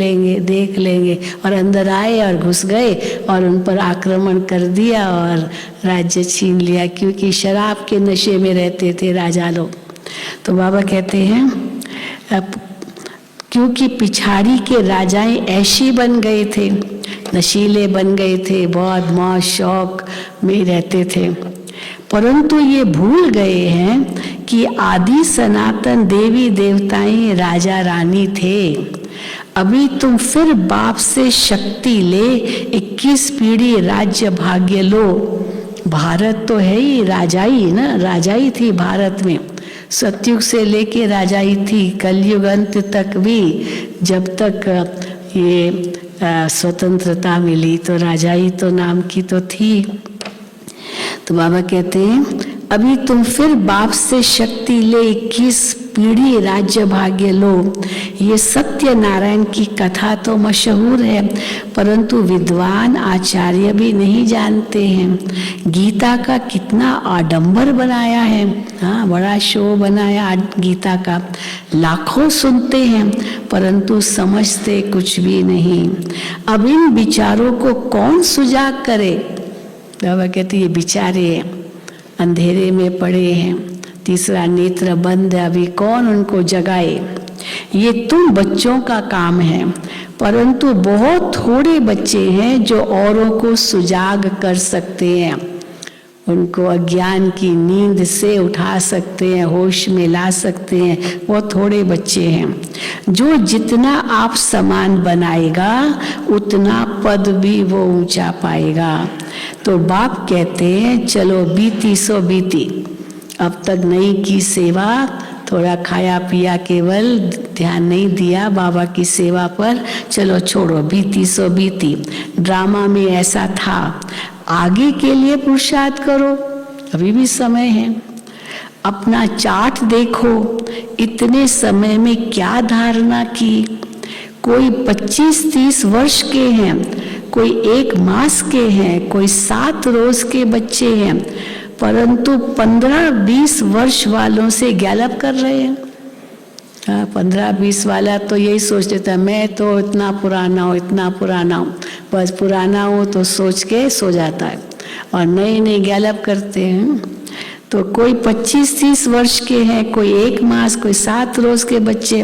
लेंगे। और अंदर आए और घुस गए और उन पर आक्रमण कर दिया और राज्य छीन लिया, क्योंकि शराब के नशे में रहते थे राजा लोग। तो बाबा कहते हैं क्योंकि पिछाड़ी के राजाएं ऐशी बन गए थे, नशीले बन गए थे, बहुत मौज शौक में रहते थे, परंतु ये भूल गए हैं कि आदि सनातन देवी देवताएं राजा रानी थे। अभी तुम फिर बाप से शक्ति ले, 21 पीढ़ी राज्य भाग्य लो। भारत तो है ही राजाई ना, राजाई थी भारत में, सतयुग से लेके राजाई थी, कलयुग अंत तक भी, जब तक ये स्वतंत्रता मिली तो राजाई तो नाम की तो थी। तो बाबा कहते हैं अभी तुम फिर बाप से शक्ति ले, 21 पीढ़ी राज्य भाग्य लो। ये सत्य नारायण की कथा तो मशहूर है, परंतु विद्वान आचार्य भी नहीं जानते हैं। गीता का कितना आडंबर बनाया है, हाँ, बड़ा शो बनाया गीता का, लाखों सुनते हैं परंतु समझते कुछ भी नहीं। अब इन विचारों को कौन सुजाग करे? बाबा कहते ये बेचारे अंधेरे में पड़े हैं, तीसरा नेत्र बंद है, अभी कौन उनको जगाए? ये तुम बच्चों का काम है, परंतु बहुत थोड़े बच्चे हैं जो औरों को सुजाग कर सकते हैं। उनको अज्ञान की नींद से उठा सकते हैं, होश में ला सकते हैं। वो थोड़े बच्चे हैं। जो जितना आप समान बनाएगा उतना पद भी वो ऊंचा पाएगा। तो बाप कहते हैं चलो बीती सो बीती, अब तक नहीं की सेवा, थोड़ा खाया पिया, केवल ध्यान नहीं दिया बाबा की सेवा पर, चलो छोड़ो, बीती सो बीती। ड्रामा में ऐसा था, आगे के लिए पुरुषार्थ करो, अभी भी समय है। अपना चार्ट देखो, इतने समय में क्या धारणा की। कोई 25-30 वर्ष के हैं, कोई 1 मास के हैं, कोई 7 रोज के बच्चे हैं, परंतु 15-20 वर्ष वालों से गैलप कर रहे हैं। 15-20 वाला तो यही सोच लेता है मैं तो इतना पुराना हूँ, इतना पुराना हूँ, बस पुराना हूँ तो सोच के सो जाता है और नए नए गैलप करते हैं। तो कोई 25-30 वर्ष के हैं, कोई 1 मास, कोई 7 रोज के बच्चे,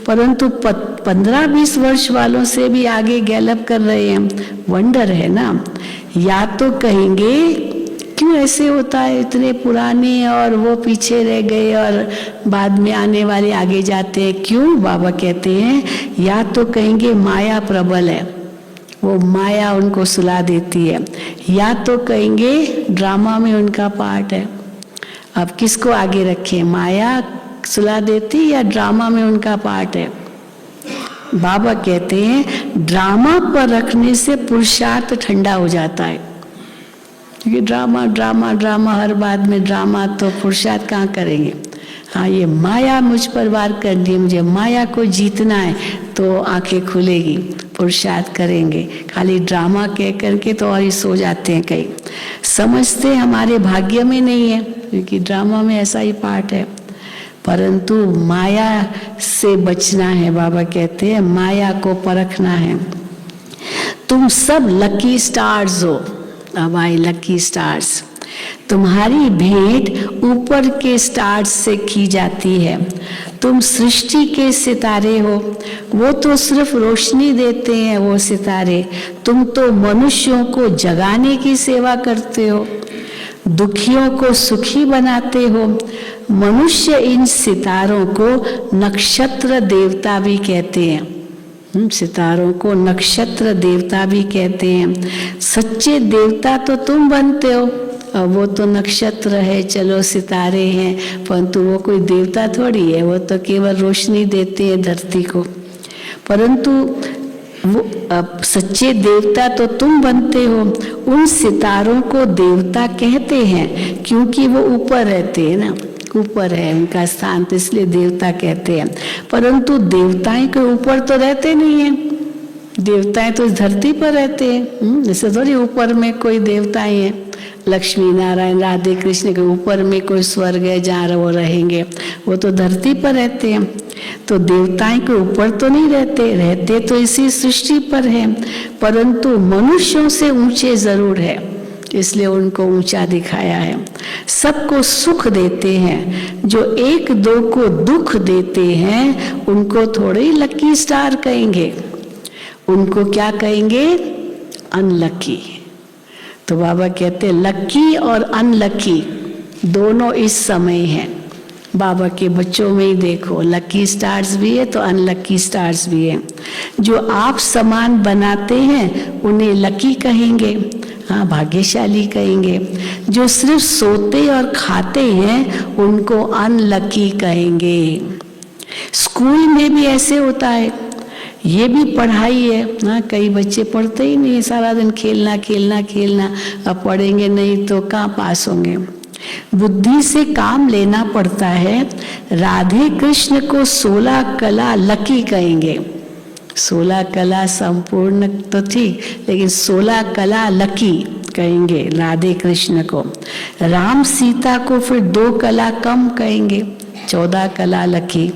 परंतु 15-20 वर्ष वालों से भी आगे गैलप कर रहे हैं। वंडर है ना। या तो कहेंगे क्यों ऐसे होता है, इतने पुराने और वो पीछे रह गए और बाद में आने वाले आगे जाते हैं, क्यों? बाबा कहते हैं या तो कहेंगे माया प्रबल है, वो माया उनको सुला देती है, या तो कहेंगे ड्रामा में उनका पार्ट है। अब किसको आगे रखें, माया सुला देती या ड्रामा में उनका पार्ट है? बाबा कहते हैं ड्रामा पर रखने से पुरुषार्थ ठंडा हो जाता है, क्योंकि ड्रामा ड्रामा ड्रामा, हर बात में ड्रामा, तो पुरुषार्थ कहाँ करेंगे। हाँ, ये माया मुझ पर वार करनी है, मुझे माया को जीतना है, तो आंखें खुलेगी, पुरुषार्थ करेंगे। खाली ड्रामा कह करके तो और ही सो जाते हैं कई, समझते हमारे भाग्य में नहीं है, क्योंकि ड्रामा में ऐसा ही पार्ट है। परंतु माया से बचना है। बाबा कहते हैं माया को परखना है। तुम सब लकी स्टार्स हो। अब आई लकी स्टार्स। तुम्हारी भेंट ऊपर के स्टार्स से की जाती है। तुम सृष्टि के सितारे हो, वो तो सिर्फ रोशनी देते हैं वो सितारे। तुम तो मनुष्यों को जगाने की सेवा करते हो, दुखियों को सुखी बनाते हो। मनुष्य इन सितारों को नक्षत्र देवता भी कहते हैं। सितारों को नक्षत्र देवता भी कहते हैं। सच्चे देवता तो तुम बनते हो, अब वो तो नक्षत्र है, चलो सितारे हैं, परंतु वो कोई देवता थोड़ी है, वो तो केवल रोशनी देते हैं धरती को। परंतु वो सच्चे देवता तो तुम बनते हो। उन सितारों को देवता कहते हैं क्योंकि वो ऊपर रहते हैं ना, ऊपर है उनका स्थान, तो इसलिए देवता कहते हैं। परंतु देवताएं के ऊपर तो रहते नहीं हैं, देवताएं तो इस धरती पर रहते हैं। जैसे थोड़ी ऊपर में कोई देवताएं हैं, लक्ष्मी नारायण राधे कृष्ण के ऊपर में कोई स्वर्ग है जहाँ वो रहेंगे, वो तो धरती पर रहते हैं। तो देवताएं के ऊपर तो नहीं रहते, रहते तो इसी सृष्टि पर है, परंतु मनुष्यों से ऊंचे जरूर है, इसलिए उनको ऊंचा दिखाया है। सबको सुख देते हैं, जो 1-2 को दुख देते हैं उनको थोड़े ही लकी स्टार कहेंगे, उनको क्या कहेंगे? अनलकी। तो बाबा कहते हैं लकी और अनलकी दोनों इस समय हैं। बाबा के बच्चों में ही देखो, लकी स्टार्स भी है तो अनलकी स्टार्स भी है। जो आप समान बनाते हैं उन्हें लकी कहेंगे, हाँ भाग्यशाली कहेंगे। जो सिर्फ सोते और खाते हैं उनको अनलकी कहेंगे। स्कूल में भी ऐसे होता है, ये भी पढ़ाई है ना। कई बच्चे पढ़ते ही नहीं, सारा दिन खेलना खेलना खेलना, अब पढ़ेंगे नहीं तो कहाँ पास होंगे। बुद्धि से काम लेना पड़ता है। राधे कृष्ण को 16 कला लकी कहेंगे। 16 कला संपूर्ण तो थी, लेकिन 16 कला लकी कहेंगे राधे कृष्ण को। राम सीता को फिर 2 कला कम कहेंगे, 14 कला लकी।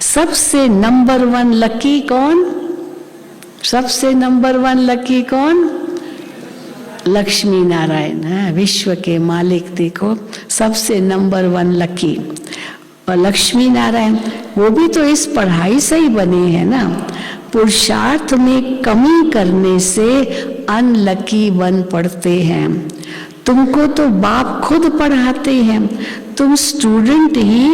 सबसे नंबर 1 लकी कौन? सबसे नंबर 1 लकी कौन? लक्ष्मी नारायण है, विश्व के मालिक। देखो सबसे नंबर 1 लकी। और लक्ष्मी नारायण वो भी तो इस पढ़ाई से ही बने हैं ना। पुरुषार्थ में कमी करने से अनलकी बन पड़ते हैं। तुमको तो बाप खुद पढ़ाते हैं, तुम स्टूडेंट ही।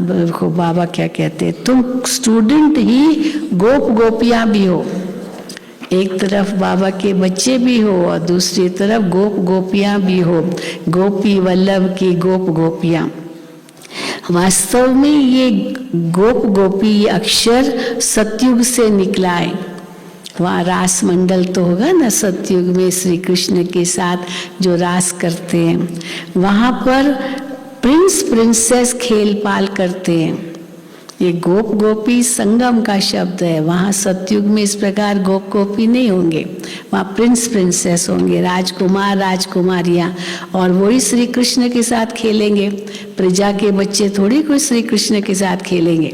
देखो बाबा क्या कहते हैं, तुम स्टूडेंट ही गोप गोपियां भी हो। एक तरफ बाबा के बच्चे भी हो और दूसरी तरफ गोप गोपियां भी हो, गोपी वल्लभ की गोप गोपियां। वास्तव में ये गोप गोपी अक्षर सतयुग से निकला है। वहाँ रास मंडल तो होगा ना सतयुग में, श्री कृष्ण के साथ जो रास करते हैं, वहाँ पर प्रिंस प्रिंसेस खेल पाल करते हैं। ये गोप गोपी संगम का शब्द है। वहाँ सतयुग में इस प्रकार गोप गोपी नहीं होंगे, वहाँ प्रिंस प्रिंसेस होंगे, राजकुमार राजकुमारियाँ, और वही श्री कृष्ण के साथ खेलेंगे। प्रजा के बच्चे थोड़ी कोई श्री कृष्ण के साथ खेलेंगे,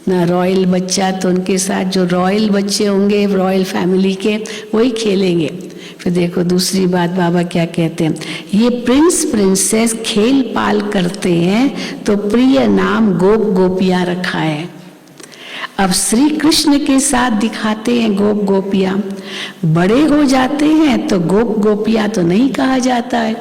ना रॉयल बच्चा, तो उनके साथ जो रॉयल बच्चे होंगे रॉयल फैमिली के वही खेलेंगे। फिर देखो दूसरी बात बाबा क्या कहते हैं, ये प्रिंस प्रिंसेस खेल पाल करते हैं तो प्रिय नाम गोप गोपियां रखा है। अब श्री कृष्ण के साथ दिखाते हैं गोप गोपियां, बड़े हो जाते हैं तो गोप गोपियां तो नहीं कहा जाता है,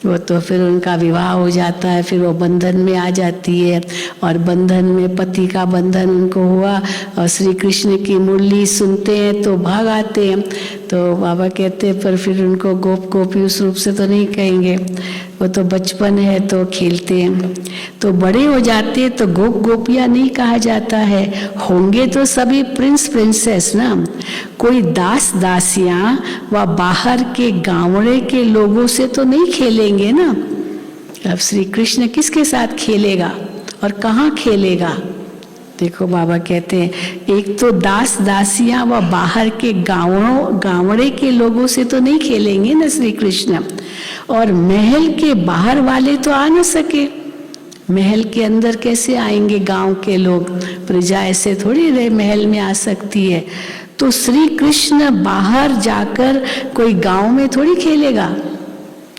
वो तो फिर उनका विवाह हो जाता है, फिर वो बंधन में आ जाती है, और बंधन में पति का बंधन उनको हुआ और श्री कृष्ण की मुरली सुनते हैं तो भाग आते हैं। तो बाबा कहते हैं पर फिर उनको गोप गोपी उस रूप से तो नहीं कहेंगे, वो तो बचपन है तो खेलते हैं। तो बड़े हो जाते हैं तो गोप गोपियाँ नहीं कहा जाता है, होंगे तो सभी प्रिंस प्रिंसेस ना, कोई दास दासियाँ व बाहर के गाँवड़े के लोगों से तो नहीं खेलेंगे ना। अब श्री कृष्ण किसके साथ खेलेगा और कहाँ खेलेगा? देखो बाबा कहते हैं एक तो दास दासियां व बाहर के गाँवड़े के लोगों से तो नहीं खेलेंगे ना श्री कृष्ण, और महल के बाहर वाले तो आ न सके, महल के अंदर कैसे आएंगे गांव के लोग, प्रजा ऐसे थोड़ी रहे महल में आ सकती है। तो श्री कृष्ण बाहर जाकर कोई गांव में थोड़ी खेलेगा,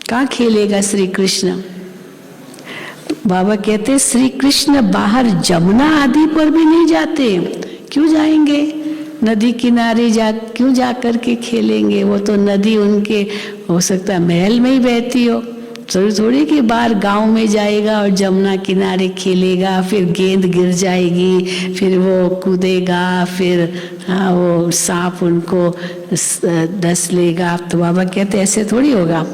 कहाँ खेलेगा श्री कृष्ण? बाबा कहते श्री कृष्ण बाहर जमुना आदि पर भी नहीं जाते, क्यों जाएंगे? नदी किनारे क्यों जा कर के खेलेंगे? वो तो नदी उनके हो सकता है महल में ही बहती हो, थोड़ी कि बाहर गांव में जाएगा और जमुना किनारे खेलेगा, फिर गेंद गिर जाएगी, फिर वो कूदेगा, फिर वो सांप उनको डस लेगा। तो बाबा कहते ऐसे थोड़ी होगा।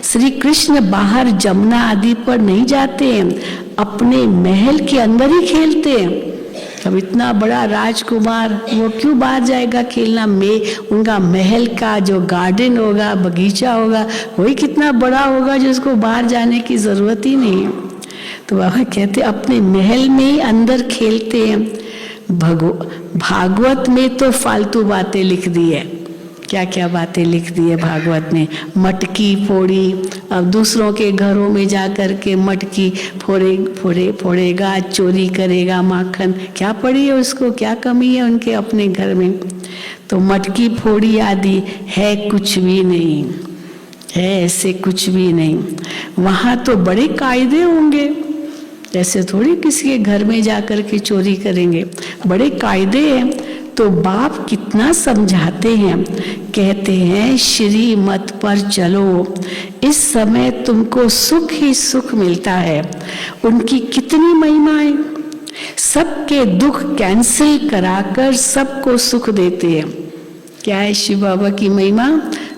श्री कृष्ण बाहर जमुना आदि पर नहीं जाते हैं, अपने महल के अंदर ही खेलते हैं। अब इतना बड़ा राजकुमार वो क्यों बाहर जाएगा खेलना? उनका महल का जो गार्डन होगा, बगीचा होगा, वही कितना बड़ा होगा जो उसको बाहर जाने की जरूरत ही नहीं है। तो बाबा कहते अपने महल में ही अंदर खेलते हैं। भागवत में तो फालतू बातें लिख दी है, क्या क्या बातें लिख दी है भागवत में, मटकी फोड़ी, अब दूसरों के घरों में जा कर के मटकी फोड़ेगा, चोरी करेगा माखन, क्या पड़ी है उसको, क्या कमी है उनके अपने घर में? तो मटकी फोड़ी आदि है कुछ भी नहीं है, ऐसे कुछ भी नहीं। वहाँ तो बड़े कायदे होंगे, ऐसे थोड़ी किसी के घर में जाकर के चोरी करेंगे, बड़े कायदे हैं। तो बाप कितना समझाते हैं, कहते हैं श्रीमत पर चलो, इस समय तुमको सुख ही सुख मिलता है। उनकी कितनी महिमाएं, सबके दुख कैंसिल कराकर सबको सुख देते हैं। क्या है शिव बाबा की महिमा?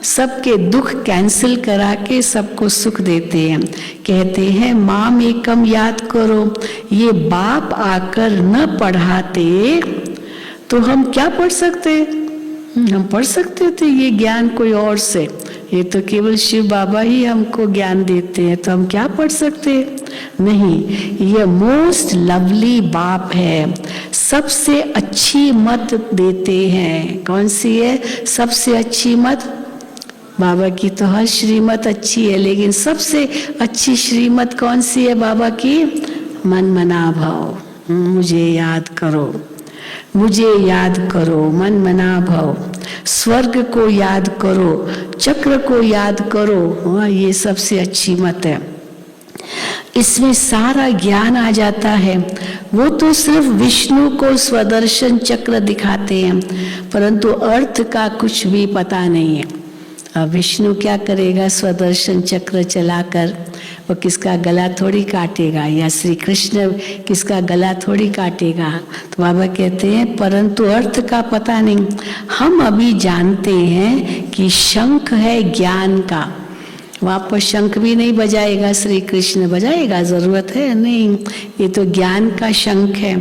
सबके दुख कैंसिल करा के सबको सुख देते हैं। कहते हैं माम एकम याद करो, ये बाप आकर न पढ़ाते तो हम क्या पढ़ सकते? हम पढ़ सकते थे ये ज्ञान कोई और से, ये तो केवल शिव बाबा ही हमको ज्ञान देते हैं, तो हम क्या पढ़ सकते? नहीं, ये मोस्ट लवली बाप है, सबसे अच्छी मत देते हैं। कौन सी है सबसे अच्छी मत? बाबा की तो हर श्रीमत अच्छी है, लेकिन सबसे अच्छी श्रीमत कौन सी है बाबा की? मन मना भाव, मुझे याद करो, मुझे याद करो, मन मना भाव, स्वर्ग को याद करो, चक्र को याद करो, ये सबसे अच्छी मत है। इसमें सारा ज्ञान आ जाता है। वो तो सिर्फ विष्णु को स्वदर्शन चक्र दिखाते हैं, परंतु अर्थ का कुछ भी पता नहीं है। अब विष्णु क्या करेगा? स्वदर्शन चक्र चलाकर वो किसका गला थोड़ी काटेगा, या श्री कृष्ण किसका गला थोड़ी काटेगा। तो बाबा कहते हैं परंतु अर्थ का पता नहीं, हम अभी जानते हैं कि शंख है ज्ञान का। वहाँ पर शंख भी नहीं बजाएगा श्री कृष्ण, बजाएगा? जरूरत है नहीं, ये तो ज्ञान का शंख है।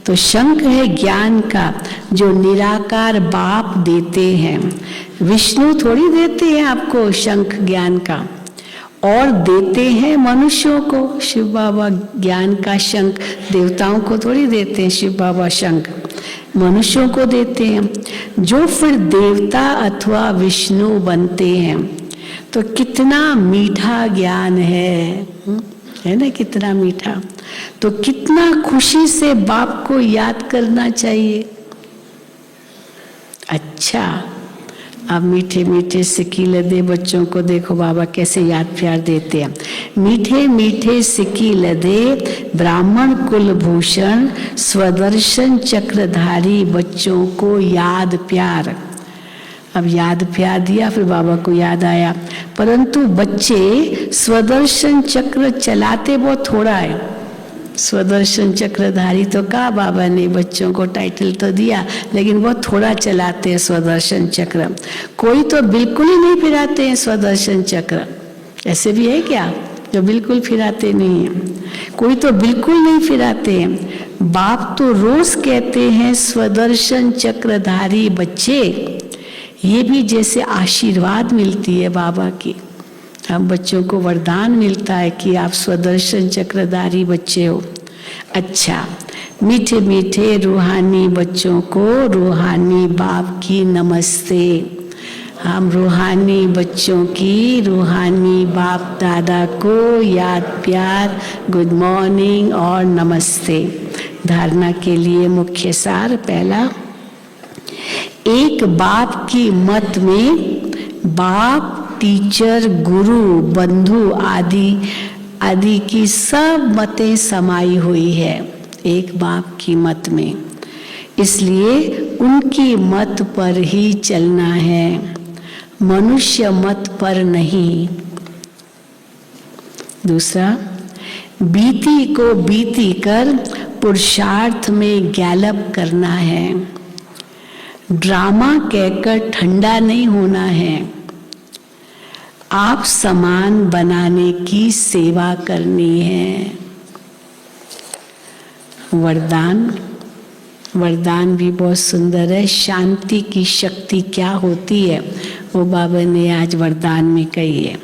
तो शंख है ज्ञान का जो निराकार बाप देते हैं, विष्णु थोड़ी देते हैं आपको शंख ज्ञान का, और देते हैं मनुष्यों को। शिव बाबा ज्ञान का शंख देवताओं को थोड़ी देते हैं, शिव बाबा शंख मनुष्यों को देते हैं, जो फिर देवता अथवा विष्णु बनते हैं। तो कितना मीठा ज्ञान है ना, कितना मीठा। तो कितना खुशी से बाप को याद करना चाहिए। अच्छा, अब मीठे मीठे सिक्की लदे बच्चों को देखो बाबा कैसे याद प्यार देते हैं। मीठे मीठे सिक्की लदे ब्राह्मण कुलभूषण स्वदर्शन चक्रधारी बच्चों को याद प्यार। अब याद प्यार दिया, फिर बाबा को याद आया, परंतु बच्चे स्वदर्शन चक्र चलाते बहुत थोड़ा है। स्वदर्शन चक्रधारी तो कहा बाबा ने, बच्चों को टाइटल तो दिया, लेकिन बहुत थोड़ा चलाते हैं स्वदर्शन चक्र। कोई तो बिल्कुल ही नहीं फिराते हैं स्वदर्शन चक्र। ऐसे भी है क्या जो बिल्कुल फिराते नहीं है? कोई तो बिल्कुल नहीं फिराते हैं। बाप तो रोज कहते हैं स्वदर्शन चक्रधारी बच्चे। ये भी जैसे आशीर्वाद मिलती है बाबा की, हम बच्चों को वरदान मिलता है कि आप स्वदर्शन चक्रधारी बच्चे हो। अच्छा, मीठे मीठे रूहानी बच्चों को रूहानी बाप की नमस्ते। हम रूहानी बच्चों की रूहानी बाप दादा को याद प्यार, गुड मॉर्निंग और नमस्ते। धारणा के लिए मुख्य सार पहला, एक बाप की मत में बाप, टीचर, गुरु, बंधु आदि की सब मतें समाई हुई है एक बाप की मत में, इसलिए उनकी मत पर ही चलना है, मनुष्य मत पर नहीं। दूसरा, बीती को बीती कर पुरुषार्थ में गैलप करना है, ड्रामा कहकर ठंडा नहीं होना है, आप समान बनाने की सेवा करनी है। वरदान भी बहुत सुंदर है। शांति की शक्ति क्या होती है वो बाबा ने आज वरदान में कही है।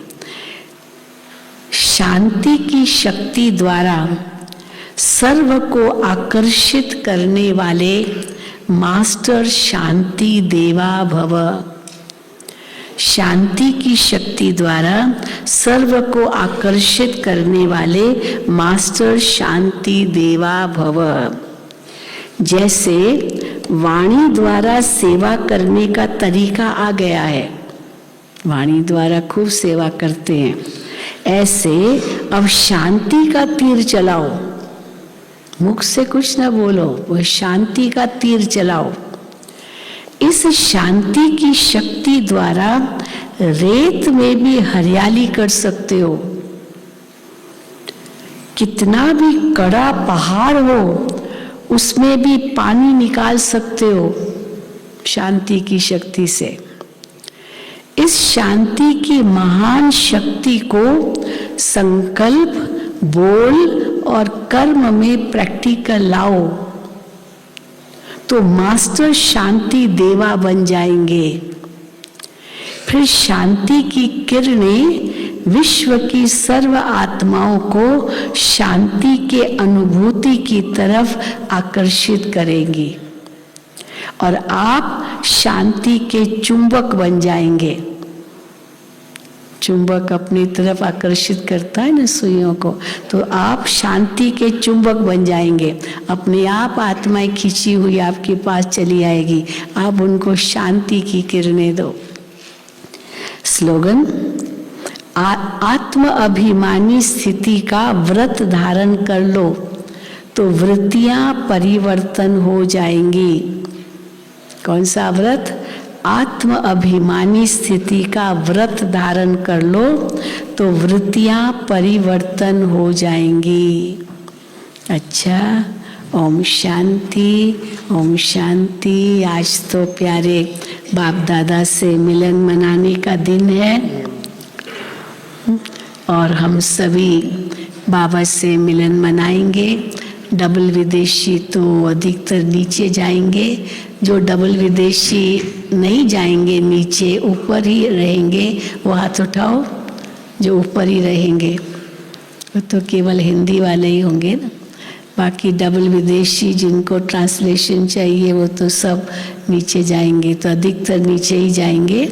शांति की शक्ति द्वारा सर्व को आकर्षित करने वाले मास्टर शांति देवा भव। शांति की शक्ति द्वारा सर्व को आकर्षित करने वाले मास्टर शांति देवा भव। जैसे वाणी द्वारा सेवा करने का तरीका आ गया है, वाणी द्वारा खूब सेवा करते हैं, ऐसे अब शांति का तीर चलाओ, मुख से कुछ ना बोलो, वो शांति का तीर चलाओ। इस शांति की शक्ति द्वारा रेत में भी हरियाली कर सकते हो। कितना भी कड़ा पहाड़ हो उसमें भी पानी निकाल सकते हो शांति की शक्ति से। इस शांति की महान शक्ति को संकल्प, बोल और कर्म में प्रैक्टिकल लाओ तो मास्टर शांति देवा बन जाएंगे। फिर शांति की किरणें विश्व की सर्व आत्माओं को शांति के अनुभूति की तरफ आकर्षित करेंगी और आप शांति के चुंबक बन जाएंगे। चुंबक अपनी तरफ आकर्षित करता है ना सुइयों को, तो आप शांति के चुंबक बन जाएंगे। अपने आप आत्माएं खींची हुई आपके पास चली आएगी, आप उनको शांति की किरणें दो। स्लोगन, आत्म अभिमानी स्थिति का व्रत धारण कर लो तो वृत्तियां परिवर्तन हो जाएंगी। कौन सा व्रत? आत्म अभिमानी स्थिति का व्रत धारण कर लो तो वृत्तियां परिवर्तन हो जाएंगी। अच्छा, ओम शांति, ओम शांति। आज तो प्यारे बाप दादा से मिलन मनाने का दिन है और हम सभी बाबा से मिलन मनाएंगे। डबल विदेशी तो अधिकतर नीचे जाएंगे, जो डबल विदेशी नहीं जाएंगे नीचे, ऊपर ही रहेंगे, वो हाथ उठाओ। जो ऊपर ही रहेंगे वो तो केवल हिंदी वाले ही होंगे ना, बाकी डबल विदेशी जिनको ट्रांसलेशन चाहिए वो तो सब नीचे जाएंगे, तो अधिकतर नीचे ही जाएंगे।